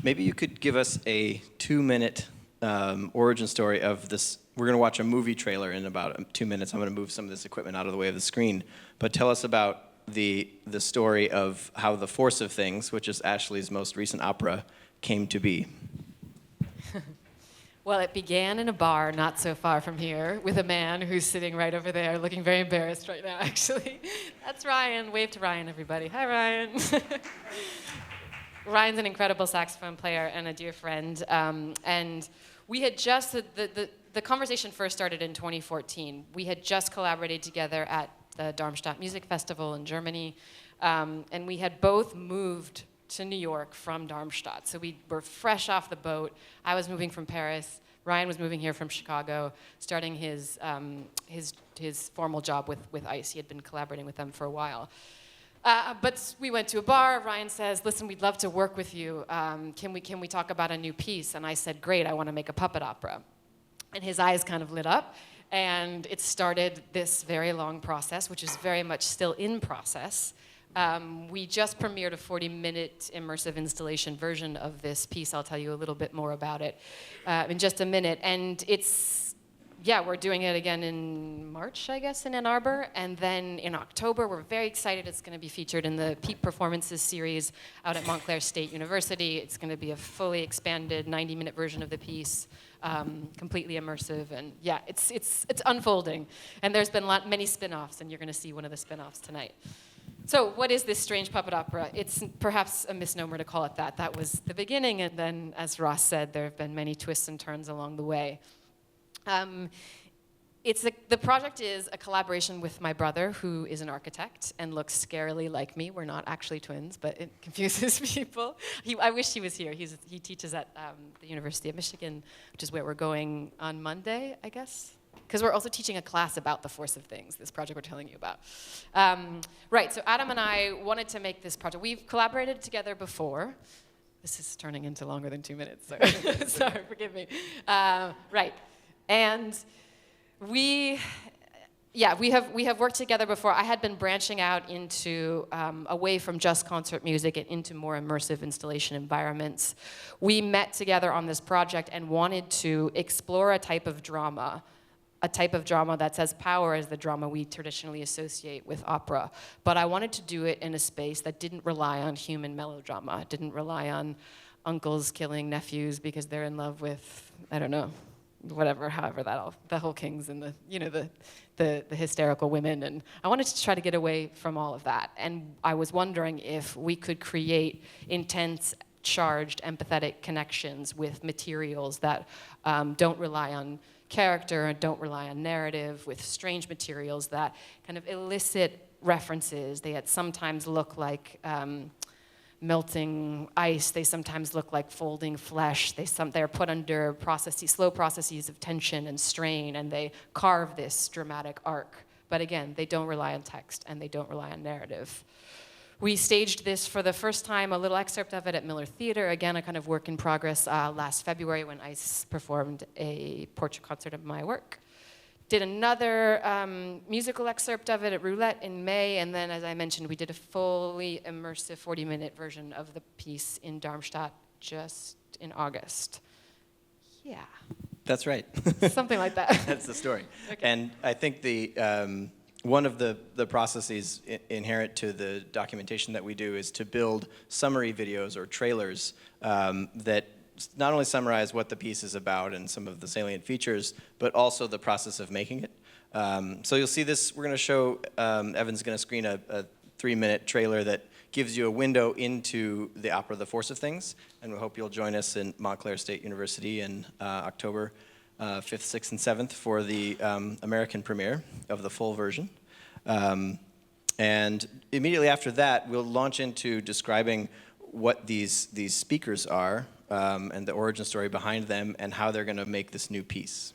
Maybe you could give us a 2-minute origin story of this. We're going to watch a movie trailer in about 2 minutes. I'm going to move some of this equipment out of the way of the screen. But tell us about the story of how The Force of Things, which is Ashley's most recent opera, came to be. Well, it began in a bar not so far from here with a man who's sitting right over there looking very embarrassed right now, actually. That's Ryan. Wave to Ryan, everybody. Hi, Ryan. Ryan's an incredible saxophone player and a dear friend. And we had just, the conversation first started in 2014. We had just collaborated together at the Darmstadt Music Festival in Germany. And we had both moved to New York from Darmstadt. So we were fresh off the boat. I was moving from Paris. Ryan was moving here from Chicago, starting his formal job with ICE. He had been collaborating with them for a while. But we went to a bar. Ryan says, listen, we'd love to work with you. Can we talk about a new piece? And I said, great, I want to make a puppet opera. And his eyes kind of lit up. And it started this very long process, which is very much still in process. We just premiered a 40-minute immersive installation version of this piece. I'll tell you a little bit more about it in just a minute. And we're doing it again in March, I guess, in Ann Arbor. And then in October, we're very excited. It's going to be featured in the Peak Performances series out at Montclair State University. It's going to be a fully expanded 90-minute version of the piece, completely immersive. And yeah, it's unfolding. And there's been many spin-offs, and you're going to see one of the spin-offs tonight. So what is this strange puppet opera? It's perhaps a misnomer to call it that. That was the beginning, and then, as Ross said, there have been many twists and turns along the way. The project is a collaboration with my brother, who is an architect and looks scarily like me. We're not actually twins, but it confuses people. I wish he was here. He teaches at the University of Michigan, which is where we're going on Monday, I guess. Because we're also teaching a class about the force of things, this project we're telling you about. Right, so Adam and I wanted to make this project. We've collaborated together before. This is turning into longer than 2 minutes, so sorry, forgive me. Right, and we have worked together before. I had been branching out into, away from just concert music and into more immersive installation environments. We met together on this project and wanted to explore a type of drama that's as power as the drama we traditionally associate with opera. But I wanted to do it in a space that didn't rely on human melodrama, didn't rely on uncles killing nephews because they're in love with, I don't know, however the whole kings and the hysterical women. And I wanted to try to get away from all of that. And I was wondering if we could create intense, charged, empathetic connections with materials that don't rely on character and don't rely on narrative, with strange materials that kind of elicit references. They sometimes look like melting ice. They sometimes look like folding flesh. They're put under slow processes of tension and strain, and they carve this dramatic arc. But again, they don't rely on text, and they don't rely on narrative. We staged this for the first time, a little excerpt of it at Miller Theater, again, a kind of work in progress last February when ICE performed a portrait concert of my work. Did another musical excerpt of it at Roulette in May, and then, as I mentioned, we did a fully immersive 40-minute version of the piece in Darmstadt just in August. Yeah. That's right. Something like that. That's the story. Okay. And I think one of the processes inherent to the documentation that we do is to build summary videos or trailers that not only summarize what the piece is about and some of the salient features, but also the process of making it. So you'll see this. We're going to show, Evan's going to screen a 3-minute trailer that gives you a window into the opera The Force of Things, and we hope you'll join us in Montclair State University in October 5th, 6th, and 7th for the American premiere of the full version. And immediately after that, we'll launch into describing what these speakers are and the origin story behind them and how they're going to make this new piece.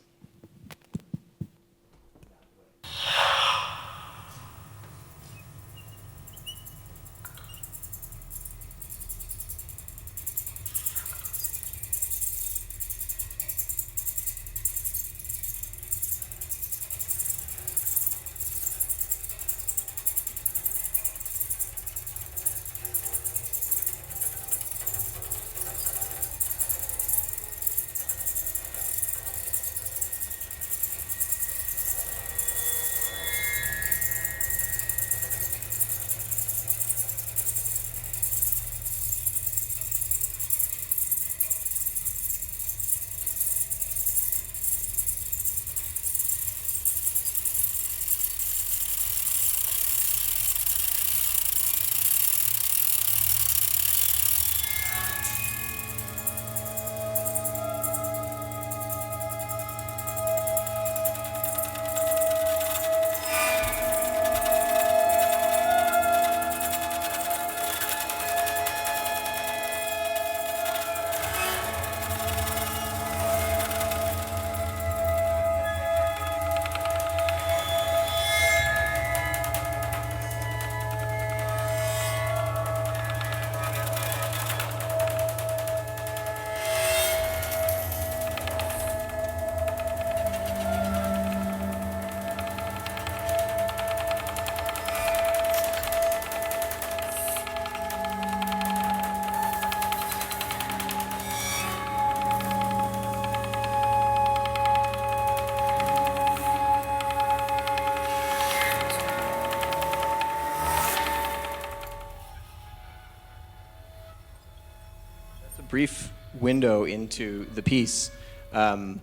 brief window into the piece. And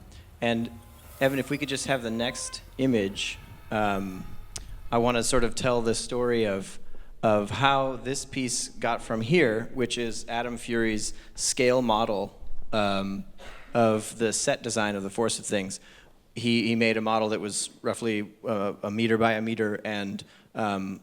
Evan, if we could just have the next image, I want to sort of tell the story of how this piece got from here, which is Adam Fury's scale model of the set design of The Force of Things. He made a model that was roughly a meter by a meter and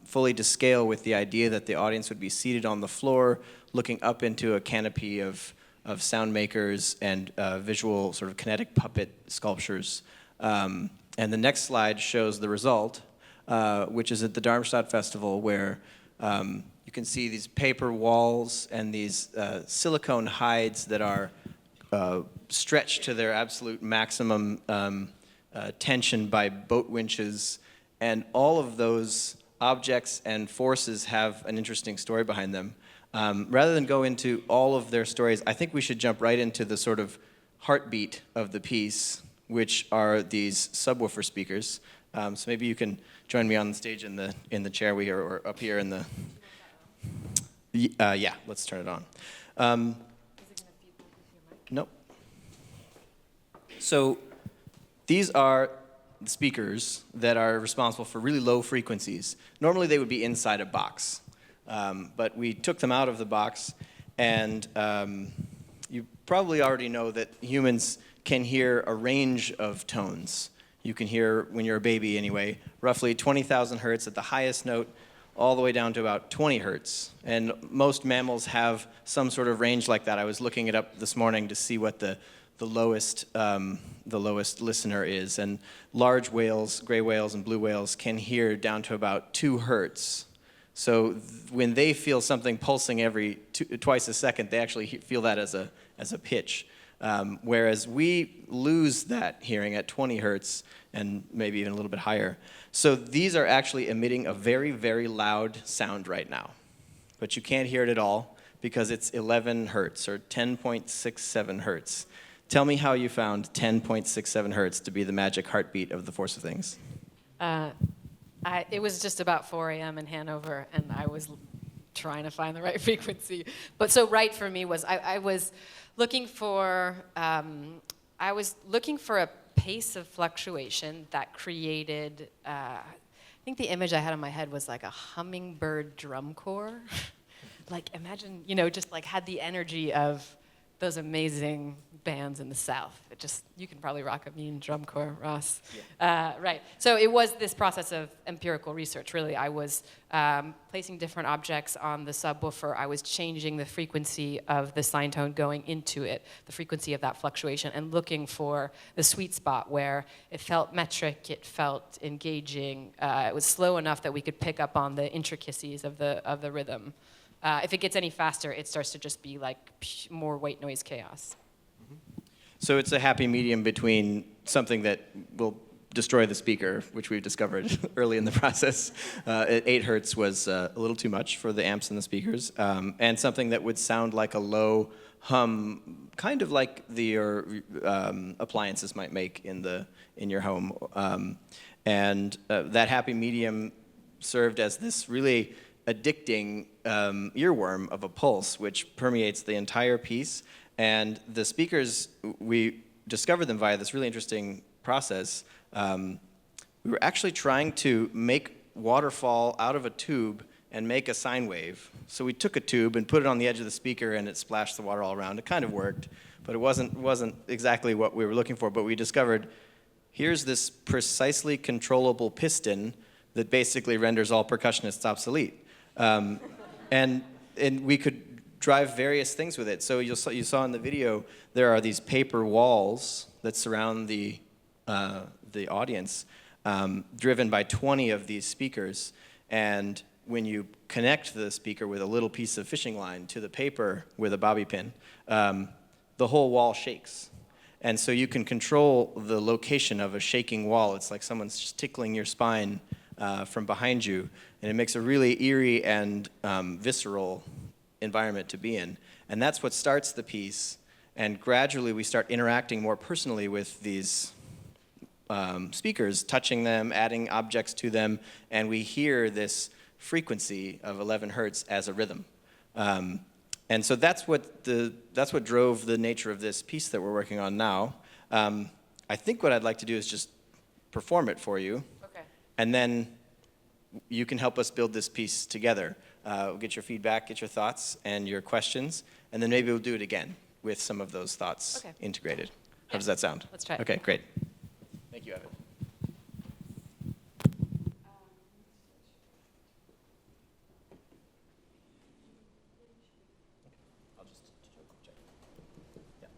fully to scale, with the idea that the audience would be seated on the floor, looking up into a canopy of sound makers and visual sort of kinetic puppet sculptures. And the next slide shows the result, which is at the Darmstadt Festival, where you can see these paper walls and these silicone hides that are stretched to their absolute maximum tension by boat winches. And all of those objects and forces have an interesting story behind them. Rather than go into all of their stories, I think we should jump right into the sort of heartbeat of the piece, which are these subwoofer speakers. So maybe you can join me on the stage in the chair or up here in the. Yeah, let's turn it on. Is it going to feedback with your mic? Nope. So these are the speakers that are responsible for really low frequencies. Normally they would be inside a box, but we took them out of the box, and you probably already know that humans can hear a range of tones. You can hear, when you're a baby anyway, roughly 20,000 hertz at the highest note, all the way down to about 20 hertz. And most mammals have some sort of range like that. I was looking it up this morning to see what the lowest listener is. And large whales, gray whales and blue whales, can hear down to about 2 hertz. So when they feel something pulsing twice a second, they actually feel that as a pitch. Whereas we lose that hearing at 20 hertz and maybe even a little bit higher. So these are actually emitting a very, very loud sound right now. But you can't hear it at all because it's 11 hertz or 10.67 hertz. Tell me how you found 10.67 hertz to be the magic heartbeat of The Force of Things. It was just about 4 a.m. in Hanover, and I was trying to find the right frequency. But so right for me was I was looking for a pace of fluctuation that created. I think the image I had in my head was like a hummingbird drum corps. Like imagine, just like had the energy of those amazing bands in the South. You can probably rock a mean drum corps, Ross. Yeah. Right. So it was this process of empirical research, really. I was placing different objects on the subwoofer. I was changing the frequency of the sine tone going into it, the frequency of that fluctuation, and looking for the sweet spot where it felt metric, it felt engaging, it was slow enough that we could pick up on the intricacies of the rhythm. If it gets any faster, it starts to just be like more white noise chaos. So it's a happy medium between something that will destroy the speaker, which we've discovered early in the process. At 8 hertz was a little too much for the amps and the speakers, and something that would sound like a low hum, kind of like your appliances might make in your home. And that happy medium served as this really addicting earworm of a pulse, which permeates the entire piece. And the speakers, we discovered them via this really interesting process. We were actually trying to make water fall out of a tube and make a sine wave. So we took a tube and put it on the edge of the speaker, and it splashed the water all around. It kind of worked, but it wasn't exactly what we were looking for. But we discovered here's this precisely controllable piston that basically renders all percussionists obsolete. And we could drive various things with it. So you saw in the video, there are these paper walls that surround the audience, driven by 20 of these speakers. And when you connect the speaker with a little piece of fishing line to the paper with a bobby pin, the whole wall shakes. And so you can control the location of a shaking wall. It's like someone's just tickling your spine from behind you. And it makes a really eerie and visceral environment to be in. And that's what starts the piece. And gradually we start interacting more personally with these speakers, touching them, adding objects to them, and we hear this frequency of 11 hertz as a rhythm. And so that's what drove the nature of this piece that we're working on now. I think what I'd like to do is just perform it for you, Okay. and then you can help us build this piece together. We'll get your feedback, get your thoughts, and your questions, and then maybe we'll do it again with some of those thoughts integrated. How does that sound? Let's try it. Okay, great. Thank you, Evan. I'll just do a quick check. Yeah.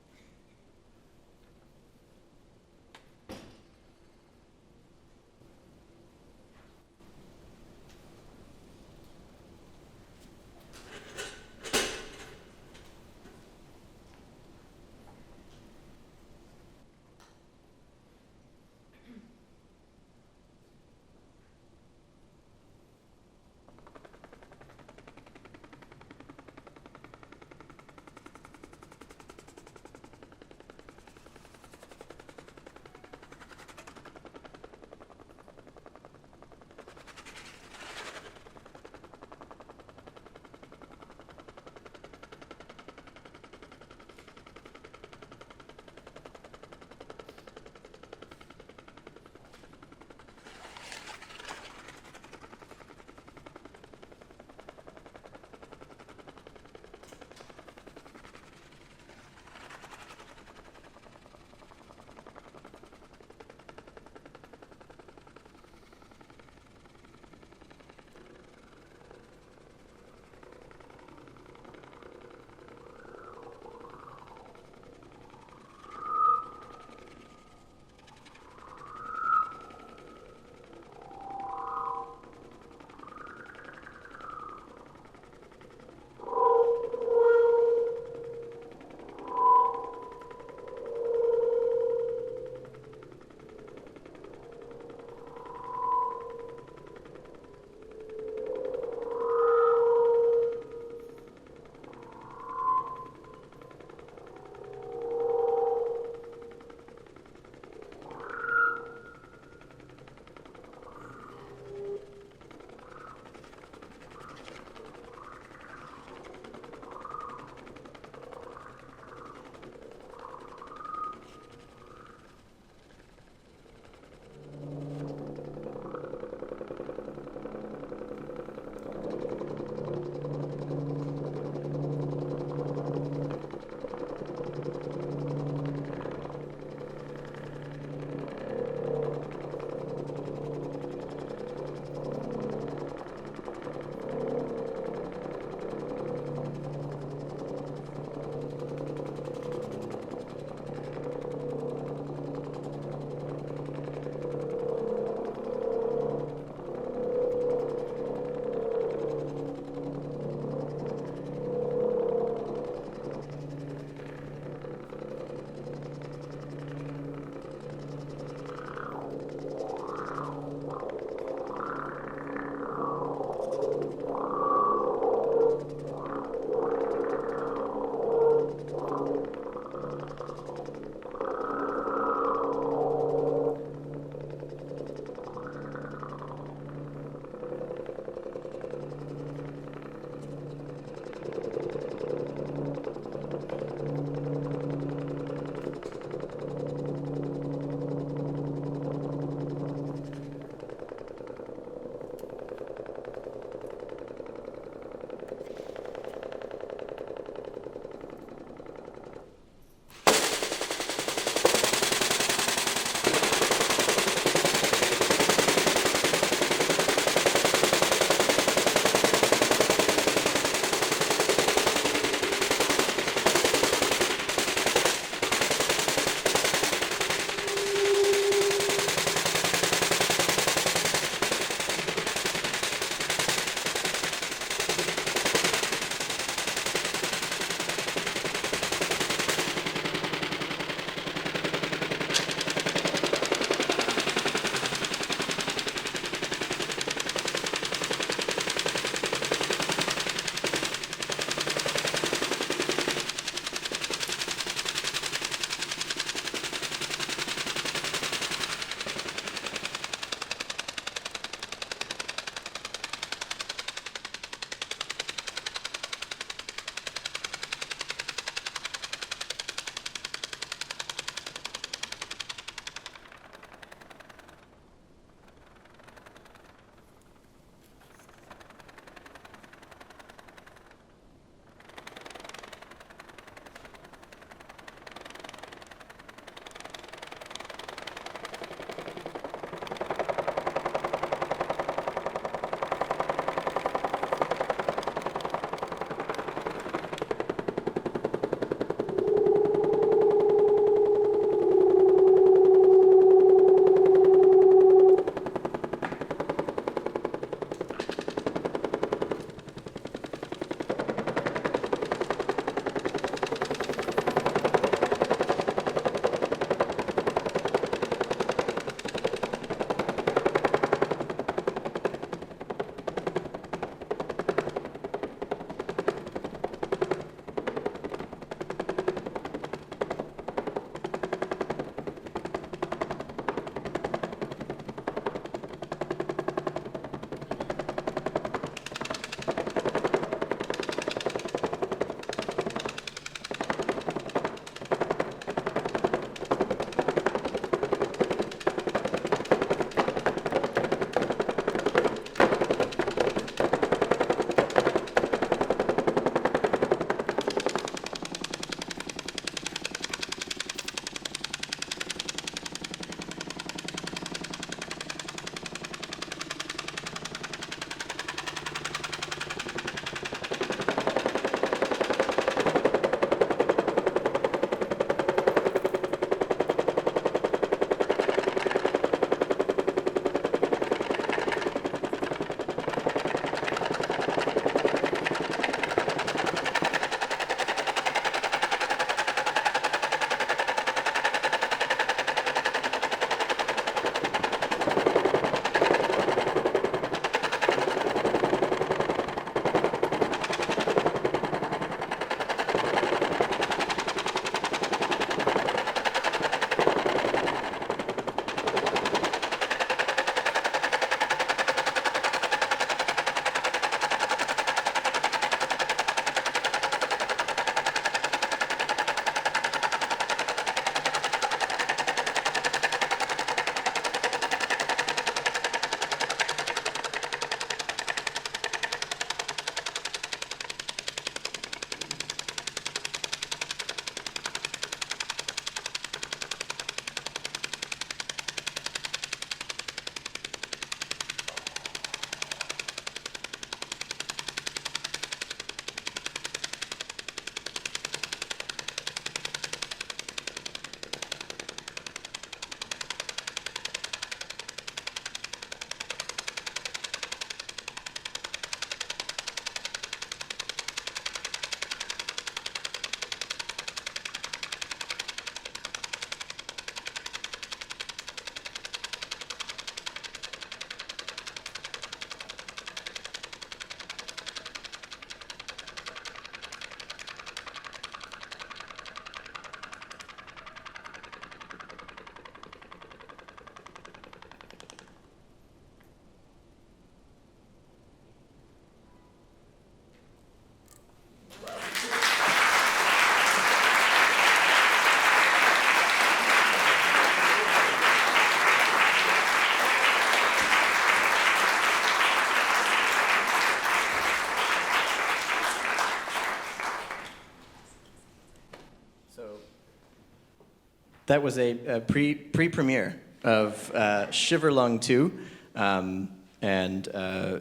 That was a pre-premiere of Shiver 2. And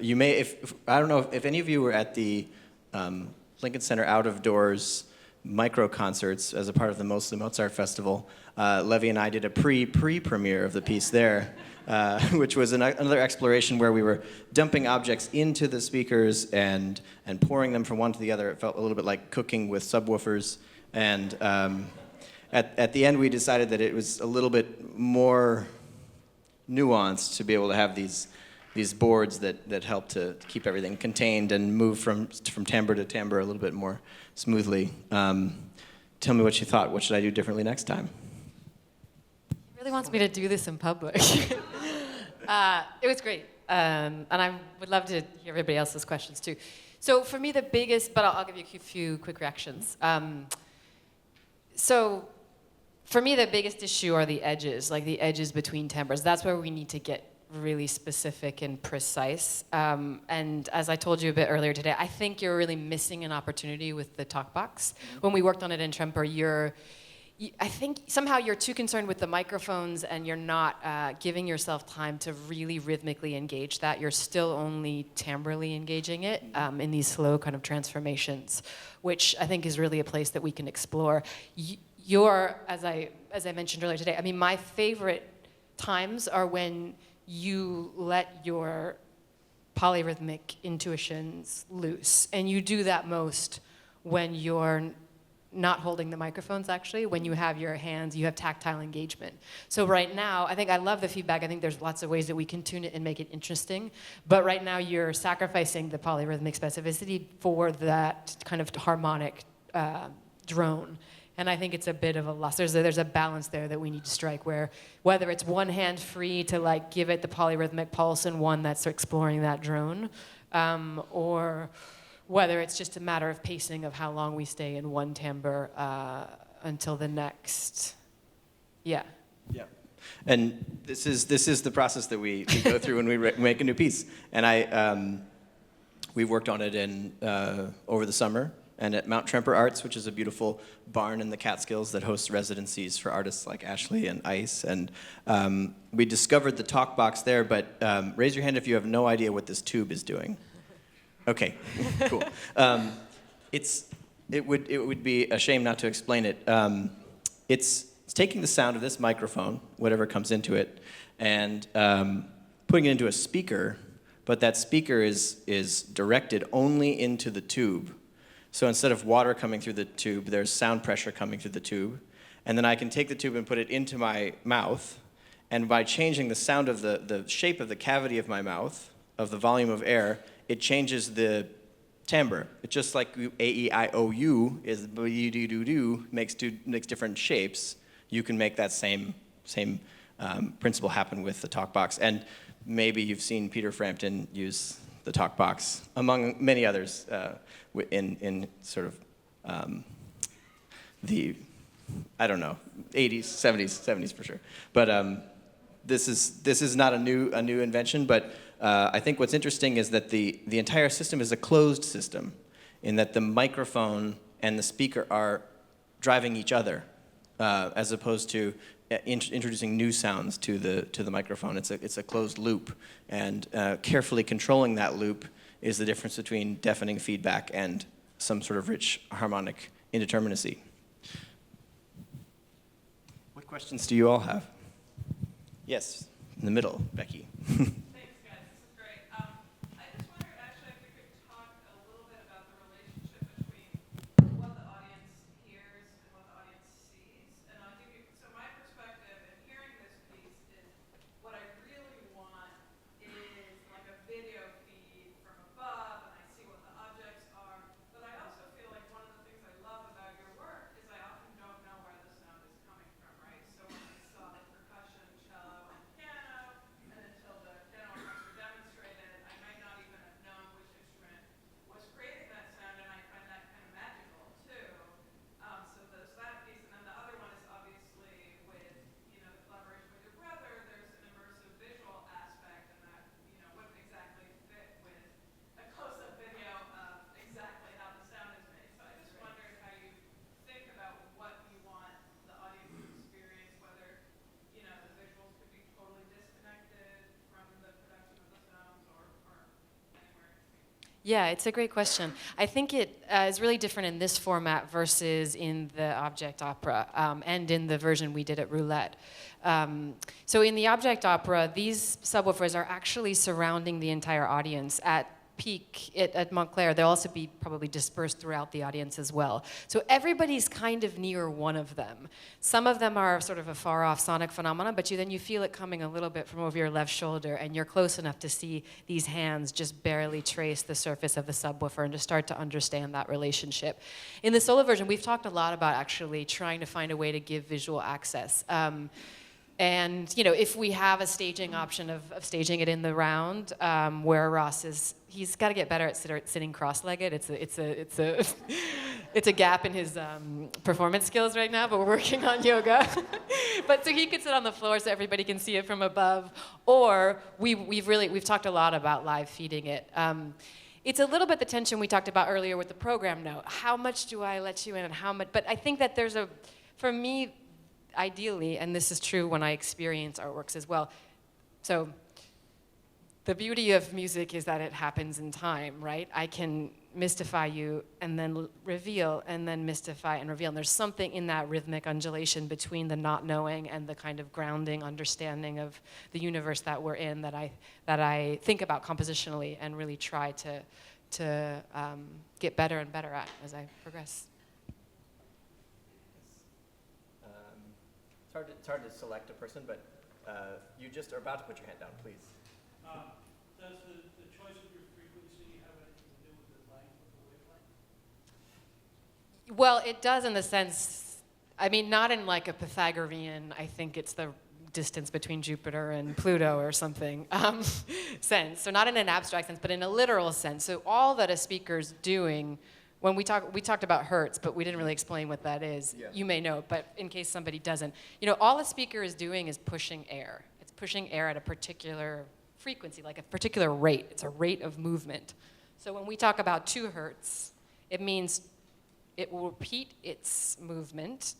you may, I don't know if any of you were at the Lincoln Center out of doors micro concerts as a part of the Mostly Mozart Festival. Levy and I did a pre-premiere of the piece there, which was another exploration where we were dumping objects into the speakers and pouring them from one to the other. It felt a little bit like cooking with subwoofers. And at the end, we decided that it was a little bit more nuanced to be able to have these boards that help to keep everything contained and move from timbre to timbre a little bit more smoothly. Tell me what you thought. What should I do differently next time? He really wants me to do this in public. It was great. And I would love to hear everybody else's questions too. So for me, the biggest, but I'll give you a few quick reactions. So for me, the biggest issue are the edges, like the edges between timbres. That's where we need to get really specific and precise. And as I told you a bit earlier today, I think you're really missing an opportunity with the talkbox. When we worked on it in Tremper, I think somehow you're too concerned with the microphones and you're not giving yourself time to really rhythmically engage that. You're still only timbrally engaging it in these slow kind of transformations, which I think is really a place that we can explore. As I mentioned earlier today, I mean, my favorite times are when you let your polyrhythmic intuitions loose. And you do that most when you're not holding the microphones, actually, when you have your hands, you have tactile engagement. So right now, I think I love the feedback. I think there's lots of ways that we can tune it and make it interesting. But right now, you're sacrificing the polyrhythmic specificity for that kind of harmonic drone. And I think it's a bit of a loss. There's a balance there that we need to strike where whether it's one hand free to like give it the polyrhythmic pulse and one that's exploring that drone, or whether it's just a matter of pacing of how long we stay in one timbre until the next. Yeah. Yeah. And this is the process that we go through when we make a new piece. And we've worked on it over the summer. And at Mount Tremper Arts, which is a beautiful barn in the Catskills that hosts residencies for artists like Ashley and Ice. And we discovered the talk box there, but raise your hand if you have no idea what this tube is doing. Okay, cool. It would be a shame not to explain it. It's taking the sound of this microphone, whatever comes into it, and putting it into a speaker, but that speaker is directed only into the tube. So instead of water coming through the tube, there's sound pressure coming through the tube. And then I can take the tube and put it into my mouth And by changing the sound of the shape of the cavity of my mouth, of the volume of air, it changes the timbre. It's just like A-E-I-O-U is B-U-D-do-do makes different shapes. You can make that same principle happen with the talk box. And maybe you've seen Peter Frampton use the talk box, among many others, in sort of the, I don't know, 80s, 70s for sure. But this is not a new invention, but I think what's interesting is that the entire system is a closed system, in that the microphone and the speaker are driving each other, as opposed to introducing new sounds to the microphone. It's a closed loop, and carefully controlling that loop is the difference between deafening feedback and some sort of rich harmonic indeterminacy. What questions do you all have? Yes, in the middle, Becky. Thanks, guys. This is great. I just wondered, actually, if we could talk a little bit about the relationship between what the audience hears and what the audience sees. And I'll give you, so my perspective in hearing this piece is what I really want is like a video feed from above, and I see what the objects are. But I also feel like one of the things I love about your work is I often don't know where the sound is coming from, right? So when I saw the percussion, cello, and piano, and until the piano parts were demonstrated, I might not even have known which instrument was creating that sound, and I find that kind of magical too. So there's that piece, and then the other one is obviously with the collaboration with your brother. There's an immersive visual aspect, and that wouldn't exactly fit with a close-up video of exactly how the sound is made. So I just wondered how you think about what you want the audience to experience, whether the visuals could be totally disconnected from the production of the sounds or anywhere in between. Yeah, it's a great question. I think it is really different in this format versus in the object opera, and in the version we did at Roulette. So in the object opera, these subwoofers are actually surrounding the entire audience. At peak at Montclair, they'll also be probably dispersed throughout the audience as well. So everybody's kind of near one of them. Some of them are sort of a far-off sonic phenomenon, but then you feel it coming a little bit from over your left shoulder, and you're close enough to see these hands just barely trace the surface of the subwoofer and to start to understand that relationship. In the solo version, we've talked a lot about actually trying to find a way to give visual access. And if we have a staging option of staging it in the round, where Ross he's got to get better at sitting cross-legged. It's a gap in his performance skills right now, but we're working on yoga. But so he could sit on the floor so everybody can see it from above. Or we've talked a lot about live feeding it. It's a little bit the tension we talked about earlier with the program note. How much do I let you in, and how much? But I think that for me, ideally, and this is true when I experience artworks as well. So the beauty of music is that it happens in time, right? I can mystify you and then reveal and then mystify and reveal. And there's something in that rhythmic undulation between the not knowing and the kind of grounding understanding of the universe that we're in that I think about compositionally and really try to get better and better at as I progress. It's hard to select a person, but you just are about to put your hand down, please. Does the choice of your frequency have anything to do with the length of the wavelength? Well, it does in the sense, not in like a Pythagorean, I think it's the distance between Jupiter and Pluto or something sense. So not in an abstract sense, but in a literal sense. So all that a speaker's doing, when we talked about hertz, but we didn't really explain what that is. Yeah. You may know, but in case somebody doesn't, all a speaker is doing is pushing air. It's pushing air at a particular frequency, like a particular rate. It's a rate of movement. So when we talk about 2 hertz, it means it will repeat its movement,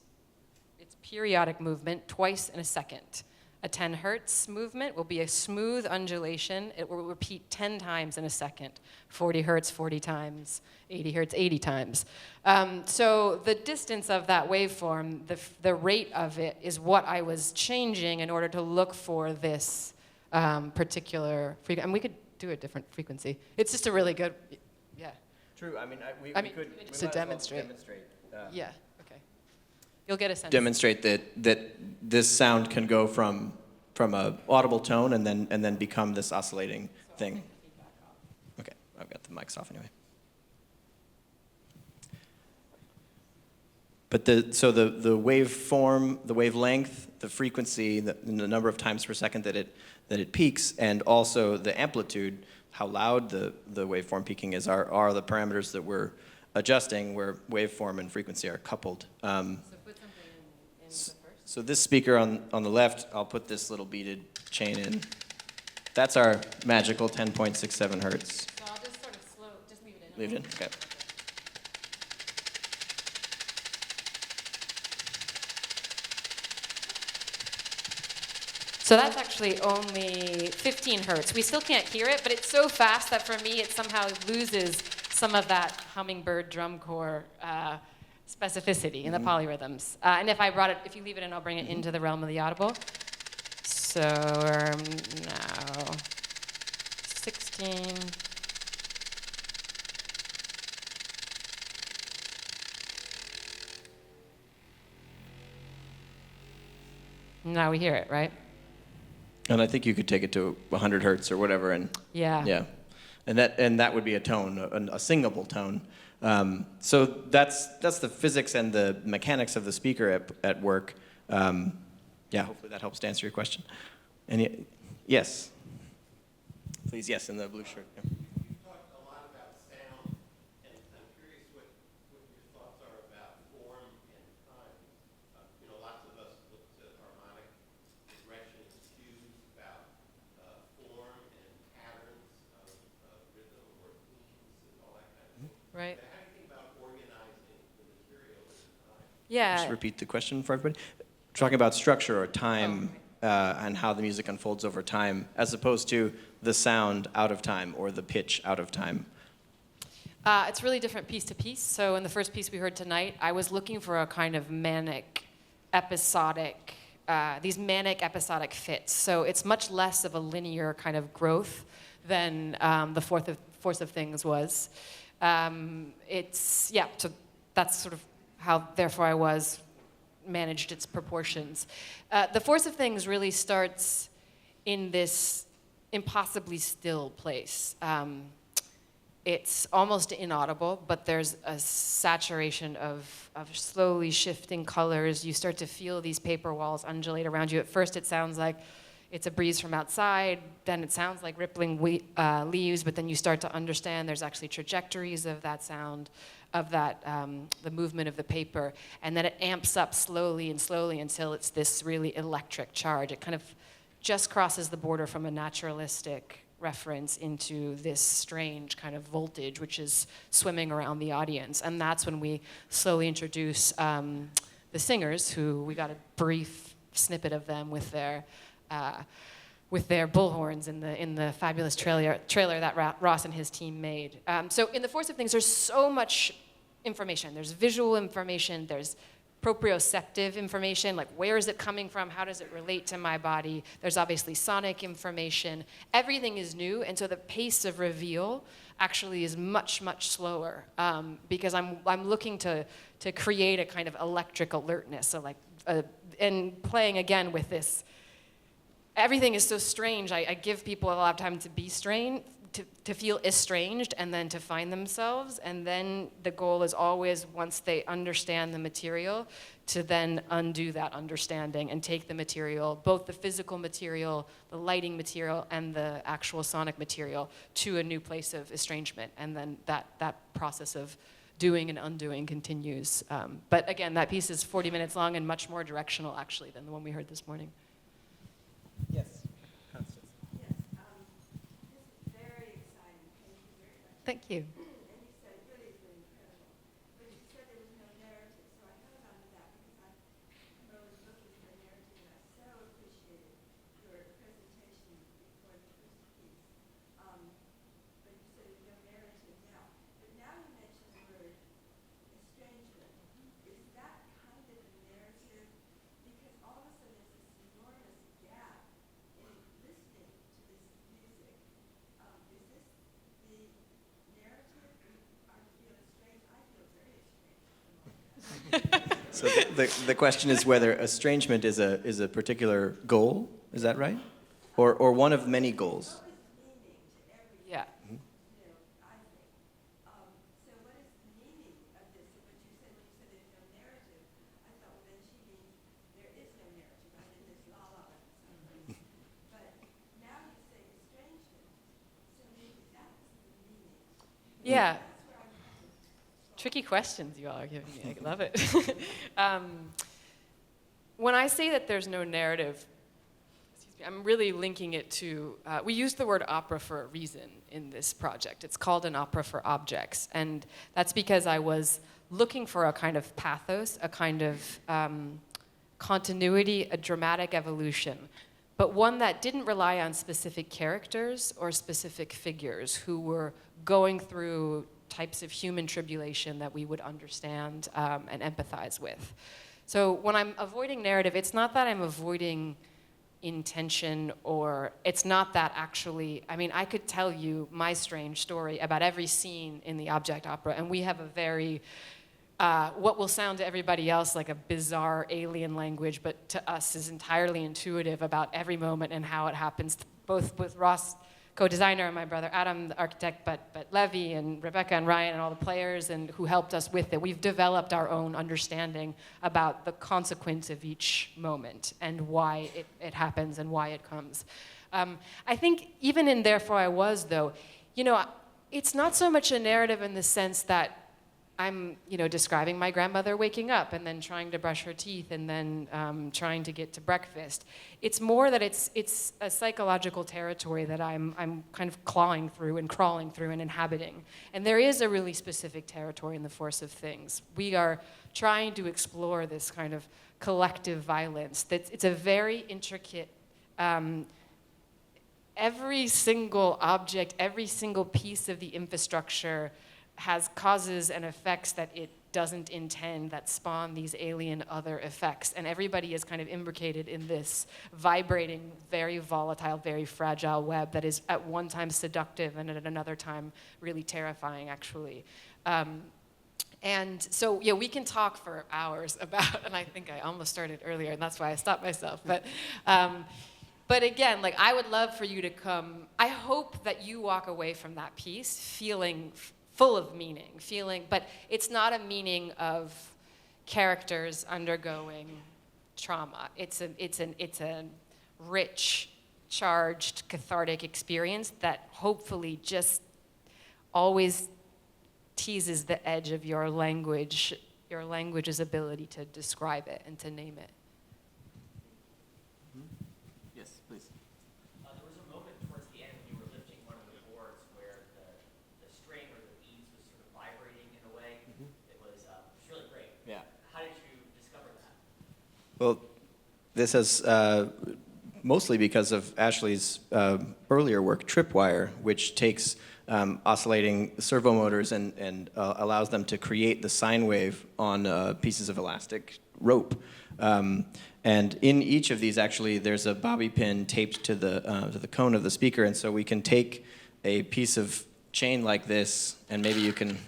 its periodic movement, twice in a second. A 10 hertz movement will be a smooth undulation. It will repeat 10 times in a second. 40 hertz, 40 times. 80 hertz, 80 times. So the distance of that waveform, the rate of it, is what I was changing in order to look for this particular frequency. And we could do a different frequency. It's just a really good, yeah. True. We could just to demonstrate. Yeah. Okay. You'll get a sense. Demonstrate that this sound can go from from a audible tone and then become this oscillating thing. Okay, I've got the mics off anyway. But the waveform, the wavelength, the frequency, the number of times per second that it peaks, and also the amplitude, how loud the waveform peaking is, are the parameters that we're adjusting, where waveform and frequency are coupled. So put something in the first. So this speaker on the left, I'll put this little beaded chain in. That's our magical 10.67 hertz. So I'll just sort of just leave it in. Leave it in? Okay. So that's actually only 15 hertz. We still can't hear it, but it's so fast that for me it somehow loses some of that hummingbird drum corps specificity in the polyrhythms. And if you leave it in, I'll bring it into the realm of the audible. So we're now 16. Now we hear it, right? And I think you could take it to 100 hertz or whatever, and Yeah. and that would be a tone, a singable tone. So that's the physics and the mechanics of the speaker at work. Hopefully that helps to answer your question. Yes, please. Yes, in the blue shirt. Yeah. You talked a lot about sound, and I'm curious what your thoughts are about form and time. Lots of us look to harmonic progression and cues about form and patterns of rhythm or themes and all that kind of thing. Right. But how do you think about organizing the material in time? Yeah. Just repeat the question for everybody. Talking about structure or time. And how the music unfolds over time, as opposed to the sound out of time or the pitch out of time. It's really different piece to piece. So in the first piece we heard tonight, I was looking for a kind of manic, episodic, these manic episodic fits. So it's much less of a linear kind of growth than the Force of Things was. So that's sort of how, therefore, I managed its proportions. The Force of Things really starts in this impossibly still place. It's almost inaudible, but there's a saturation of slowly shifting colors. You start to feel these paper walls undulate around you. At first it sounds like it's a breeze from outside, then it sounds like rippling leaves, but then you start to understand there's actually trajectories of that sound, of that, the movement of the paper, and then it amps up slowly and slowly until it's this really electric charge. It kind of just crosses the border from a naturalistic reference into this strange kind of voltage, which is swimming around the audience. And that's when we slowly introduce the singers, who we got a brief snippet of them with their bullhorns in the fabulous trailer that Ross and his team made. So in the Force of Things, there's so much information. There's visual information, there's proprioceptive information, like where is it coming from, how does it relate to my body. There's obviously sonic information. Everything is new, and so the pace of reveal actually is much, much slower, because I'm looking to create a kind of electric alertness. So like, and playing again with this, everything is so strange. I give people a lot of time to be strange, to feel estranged, and then to find themselves. And then the goal is always, once they understand the material, to then undo that understanding and take the material, both the physical material, the lighting material, and the actual sonic material, to a new place of estrangement. And then that process of doing and undoing continues. But again, that piece is 40 minutes long and much more directional, actually, than the one we heard this morning. Yes. Thank you. And you said it really has been incredible. But you said there was no narrative, so I held on to that because I'm really looking for a narrative, and I so appreciated your presentation before the first piece. But you said there's no narrative now. But now you mentioned the word estrangement. Is that kind of a narrative? Because all of a sudden there's this enormous gap in listening to this music. Is this the narrative? Are you feeling estranged? I feel very estranged. So the question is whether estrangement is a particular goal. Is that right? Or one of many goals? Yeah. So what is the meaning of this? So what you said when you said there's no narrative, I thought, well, then she means there is no narrative. I'm in this la la land somewhere. But now you say estrangement, so maybe that's the meaning. Yeah. That's where I'm coming from. Tricky questions you all are giving me. I love it. When I say that there's no narrative, excuse me, I'm really linking it to, we use the word opera for a reason in this project. It's called an opera for objects. And that's because I was looking for a kind of pathos, a kind of continuity, a dramatic evolution, but one that didn't rely on specific characters or specific figures who were going through types of human tribulation that we would understand and empathize with. So when I'm avoiding narrative, it's not that I'm avoiding intention, or it's not that actually, I mean, I could tell you my strange story about every scene in the object opera, and we have a very, what will sound to everybody else like a bizarre alien language, but to us is entirely intuitive about every moment and how it happens, both with Ross, co-designer, and my brother Adam, the architect, but Levy and Rebecca and Ryan and all the players and who helped us with it. We've developed our own understanding about the consequence of each moment and why it happens and why it comes. I think even in Therefore I Was, though, you know, it's not so much a narrative in the sense that I'm, you know, describing my grandmother waking up and then trying to brush her teeth and then trying to get to breakfast. It's more that it's a psychological territory that I'm kind of clawing through and crawling through and inhabiting. And there is a really specific territory in The Force of Things. We are trying to explore this kind of collective violence. It's a very intricate, every single object, every single piece of the infrastructure has causes and effects that it doesn't intend that spawn these alien other effects. And everybody is kind of imbricated in this vibrating, very volatile, very fragile web that is at one time seductive and at another time really terrifying, actually. And so, yeah, we can talk for hours about, and I think I almost started earlier, and that's why I stopped myself. But again, like, I would love for you to come, I hope that you walk away from that piece feeling full of meaning, but it's not a meaning of characters undergoing trauma. It's a rich, charged, cathartic experience that hopefully just always teases the edge of your language's ability to describe it and to name it. Yes, please. There was a moment towards the end when you were lifting one of the boards where the string or the beads was sort of vibrating in a way. It was really great. Yeah. How did you discover that? Well, this has mostly because of Ashley's earlier work, Tripwire, which takes oscillating servo motors and allows them to create the sine wave on pieces of elastic rope. And in each of these, actually, there's a bobby pin taped to the cone of the speaker, and so we can take a piece of chain like this, and maybe you can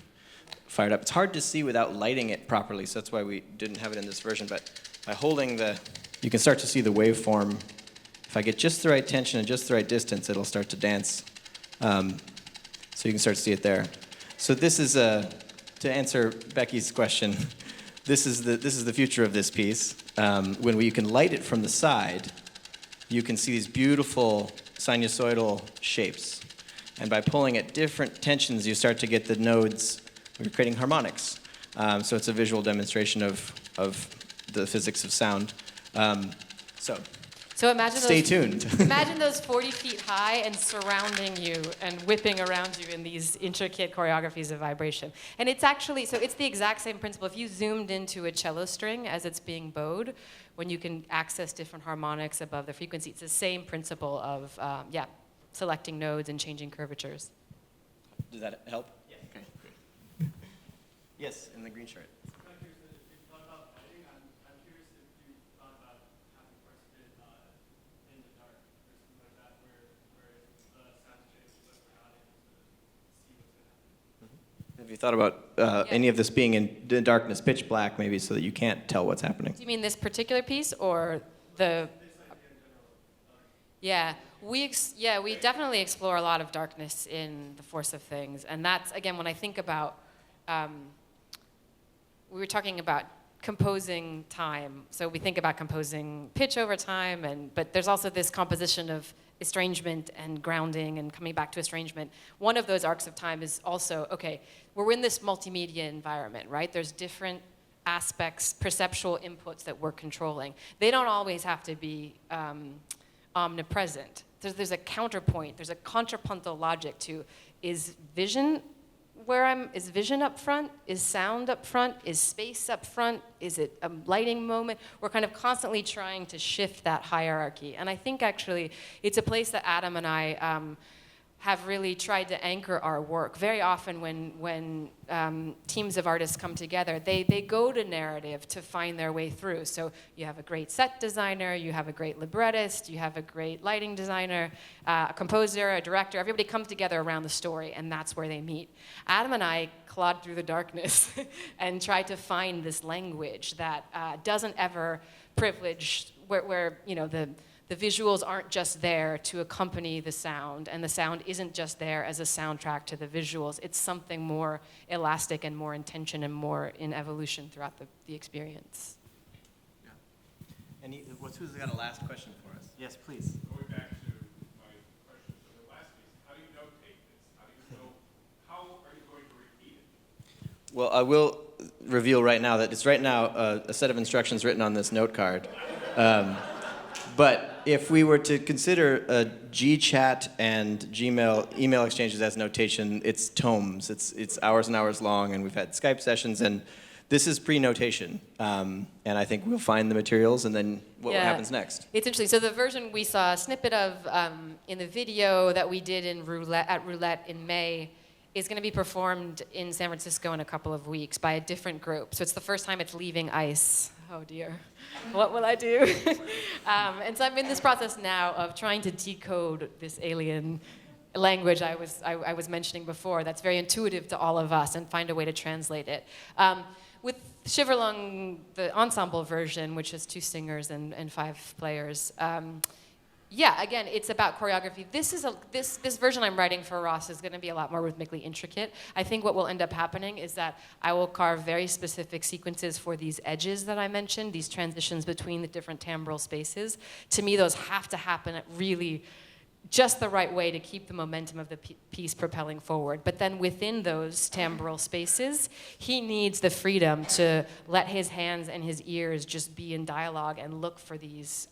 fire it up. It's hard to see without lighting it properly, so that's why we didn't have it in this version, but by holding you can start to see the waveform. If I get just the right tension and just the right distance, it'll start to dance. So you can start to see it there. So this is, to answer Becky's question, this is the future of this piece. When you can light it from the side, you can see these beautiful sinusoidal shapes. And by pulling at different tensions, you start to get the nodes, you're creating harmonics. So it's a visual demonstration of the physics of sound. So imagine Stay tuned. Imagine those 40 feet high and surrounding you and whipping around you in these intricate choreographies of vibration. And it's actually, so it's the exact same principle. If you zoomed into a cello string as it's being bowed, when you can access different harmonics above the frequency, it's the same principle of, selecting nodes and changing curvatures. Does that help? Yes. Okay, great. Yes, in the green shirt. I'm curious if you thought about lighting. I'm curious if you thought about having participate in the dark or something like that, where the sound changes but for an audience to see what's going to happen. Have you thought about any of this being in the darkness, pitch black, maybe, so that you can't tell what's happening? Do you mean this particular piece or the? This idea in general, Yeah, we definitely explore a lot of darkness in The Force of Things, and that's again when I think about. We were talking about composing time, so we think about composing pitch over time, but there's also this composition of estrangement and grounding and coming back to estrangement. One of those arcs of time is also, okay, we're in this multimedia environment, right? There's different aspects, perceptual inputs that we're controlling. They don't always have to be omnipresent. There's a counterpoint, there's a contrapuntal logic to, is vision is vision up front? Is sound up front? Is space up front? Is it a lighting moment? We're kind of constantly trying to shift that hierarchy. And I think actually it's a place that Adam and I have really tried to anchor our work. Very often when teams of artists come together, they go to narrative to find their way through. So you have a great set designer, you have a great librettist, you have a great lighting designer, a composer, a director. Everybody comes together around the story, and that's where they meet. Adam and I clawed through the darkness and tried to find this language that doesn't ever privilege, where you know, the visuals aren't just there to accompany the sound, and the sound isn't just there as a soundtrack to the visuals. It's something more elastic and more intention and more in evolution throughout the experience. Yeah. And who's got a last question for us? Yes, please. Going back to my question from the last piece, how do you notate this? How are you going to repeat it? Well, I will reveal right now that it's right now a set of instructions written on this note card. But if we were to consider GChat and Gmail email exchanges as notation, it's tomes. It's hours and hours long, and we've had Skype sessions, and this is pre-notation. And I think we'll find the materials, and then what happens next. It's interesting. So the version we saw a snippet of in the video that we did at Roulette in May is going to be performed in San Francisco in a couple of weeks by a different group. So it's the first time it's leaving ICE. Oh dear, what will I do? And so I'm in this process now of trying to decode this alien language I was mentioning before that's very intuitive to all of us and find a way to translate it. With Shiver, the ensemble version, which is 2 singers and 5 players, yeah, again, it's about choreography. This version I'm writing for Ross is going to be a lot more rhythmically intricate. I think what will end up happening is that I will carve very specific sequences for these edges that I mentioned, these transitions between the different timbral spaces. To me, those have to happen at really just the right way to keep the momentum of the piece propelling forward. But then within those timbral spaces, he needs the freedom to let his hands and his ears just be in dialogue and look for these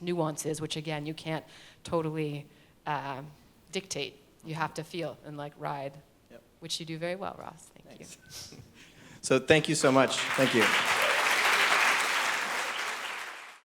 nuances, which again, you can't totally dictate. You have to feel and like ride, which you do very well, Ross. Thank you. So thank you so much. Thank you.